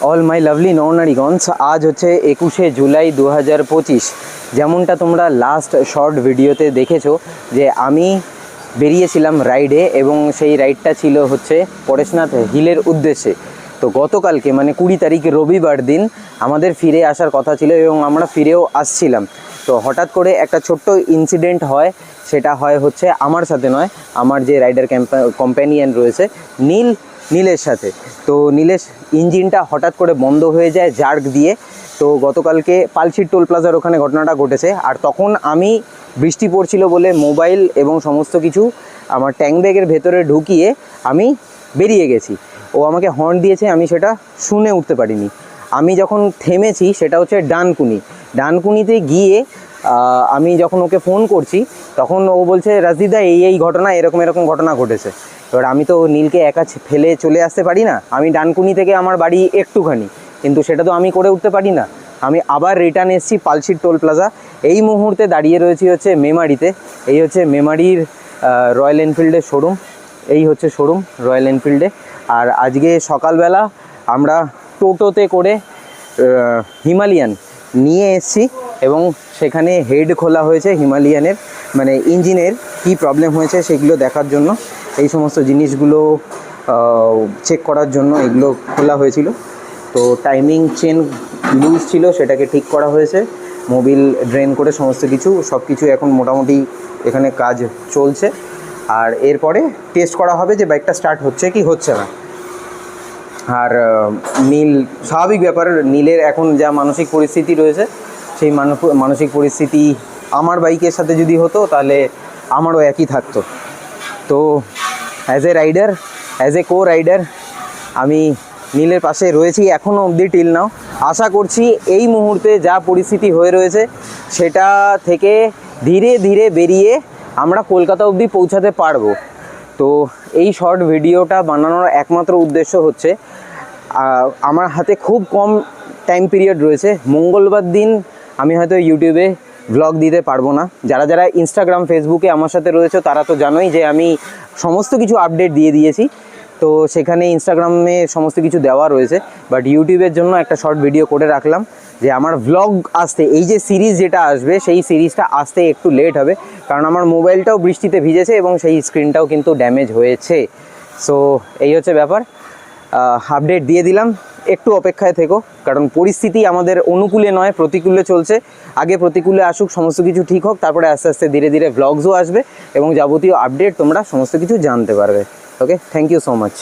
All my lovely নরনারীগঞ্জ। আজ হচ্ছে 21শে জুলাই 2025। যেমনটা তোমরা লাস্ট শর্ট ভিডিওতে দেখেছো যে আমি বেরিয়েছিলাম রাইডে, এবং সেই রাইডটা ছিল হচ্ছে পরেশনাথ হিলের উদ্দেশ্যে। তো গতকালকে মানে 20 তারিখ রবিবার দিন আমাদের ফিরে আসার কথা ছিল, এবং আমরা ফিরেও আসছিলাম। তো হঠাৎ করে একটা ছোট্ট ইনসিডেন্ট হয়। সেটা হয় হচ্ছে আমার সাথে নয়, আমার যে রাইডার কম্প্যানিয়ন রয়েছে নীলের সাথে। তো নীলের ইঞ্জিনটা হঠাৎ করে বন্ধ হয়ে যায় জার্ক দিয়ে। তো গতকালকে পালশির টোল প্লাজার ওখানে ঘটনাটা ঘটেছে। আর তখন আমি বৃষ্টি পড়ছিল বলে মোবাইল এবং সমস্ত কিছু আমার ট্যাঙ্ক ব্যাগের ভেতরে ঢুকিয়ে আমি বেরিয়ে গেছি। ও আমাকে হর্ন দিয়েছে, আমি সেটা শুনে উঠতে পারিনি। আমি যখন থেমেছি সেটা হচ্ছে ডানকুনিতে গিয়ে আমি যখন ওকে ফোন করছি তখন ও বলছে রাজদীদা এই ঘটনা এরকম ঘটনা ঘটেছে। এবার আমি তো নীলকে একা ফেলে চলে আসতে পারি না। আমি ডানকুনি থেকে আমার বাড়ি একটুখানি, কিন্তু সেটা তো আমি করে উঠতে পারি না। আমি আবার রিটার্ন এসেছি পালশির টোল প্লাজা। এই মুহূর্তে দাঁড়িয়ে রয়েছি হচ্ছে মেমারিতে। এই হচ্ছে মেমারির রয়্যাল এনফিল্ডের শোরুম। এই হচ্ছে শোরুম রয়্যাল এনফিল্ডে। আর আজকে সকালবেলা আমরা টোটোতে করে হিমালয়ান নিয়ে এসেছি, এবং সেখানে হেড খোলা হয়েছে হিমালয়ানের, মানে ইঞ্জিনের কী প্রবলেম হয়েছে সেগুলো দেখার জন্য, এই সমস্ত জিনিসগুলো চেক করার জন্য এগুলো খোলা হয়েছিল। তো টাইমিং চেন লুজ ছিল, সেটাকে ঠিক করা হয়েছে। মোবিল ড্রেন করে সব কিছু এখন মোটামুটি এখানে কাজ চলছে। আর এরপরে টেস্ট করা হবে যে বাইকটা স্টার্ট হচ্ছে কি হচ্ছে না। আর নীল, স্বাভাবিক ব্যাপার, নীলের এখন যা মানসিক পরিস্থিতি রয়েছে সেই মানসিক পরিস্থিতি আমার বাইকের সাথে যদি হতো তাহলে আমারও একই থাকতো। তো অ্যাজ এ কো রাইডার আমি নীলের পাশে রয়েছি এখনও অবধি টিল নাও। আশা করছি এই মুহূর্তে যা পরিস্থিতি হয়ে রয়েছে সেটা থেকে ধীরে ধীরে বেরিয়ে আমরা কলকাতা অবধি পৌঁছাতে পারবো। তো এই শর্ট ভিডিওটা বানানোর একমাত্র উদ্দেশ্য হচ্ছে আমার হাতে খুব কম টাইম পিরিয়ড রয়েছে। মঙ্গলবার দিন আমি হয়তো ইউটিউবে ভ্লগ দিতে পারবো না। যারা ইনস্টাগ্রাম ফেসবুকে আমার সাথে রয়েছে তারা তো জানোই যে আমি সমস্ত কিছু আপডেট দিয়ে দিয়েছি। তো সেখানে ইনস্টাগ্রামে সমস্ত কিছু দেওয়া রয়েছে, বাট ইউটিউবের জন্য একটা শর্ট ভিডিও করে রাখলাম যে আমার ভ্লগ আসতে, এই যে সিরিজ যেটা আসবে সেই সিরিজটা আসতে একটু লেট হবে, কারণ আমার মোবাইলটাও বৃষ্টিতে ভিজেছে এবং সেই স্ক্রিনটাও কিন্তু ড্যামেজ হয়েছে। সো এই হচ্ছে ব্যাপার, আপডেট দিয়ে দিলাম। একটু অপেক্ষায় থেকো, কারণ পরিস্থিতি আমাদের অনুকূলে নয়, প্রতিকূলে চলছে। আগে প্রতিকূলে আসুক, সমস্ত কিছু ঠিক হোক, তারপরে আস্তে আস্তে ধীরে ধীরে ভ্লগসও আসবে এবং যাবতীয় আপডেট তোমরা সমস্ত কিছু জানতে পারবে। ওকে, থ্যাংক ইউ সো মাচ।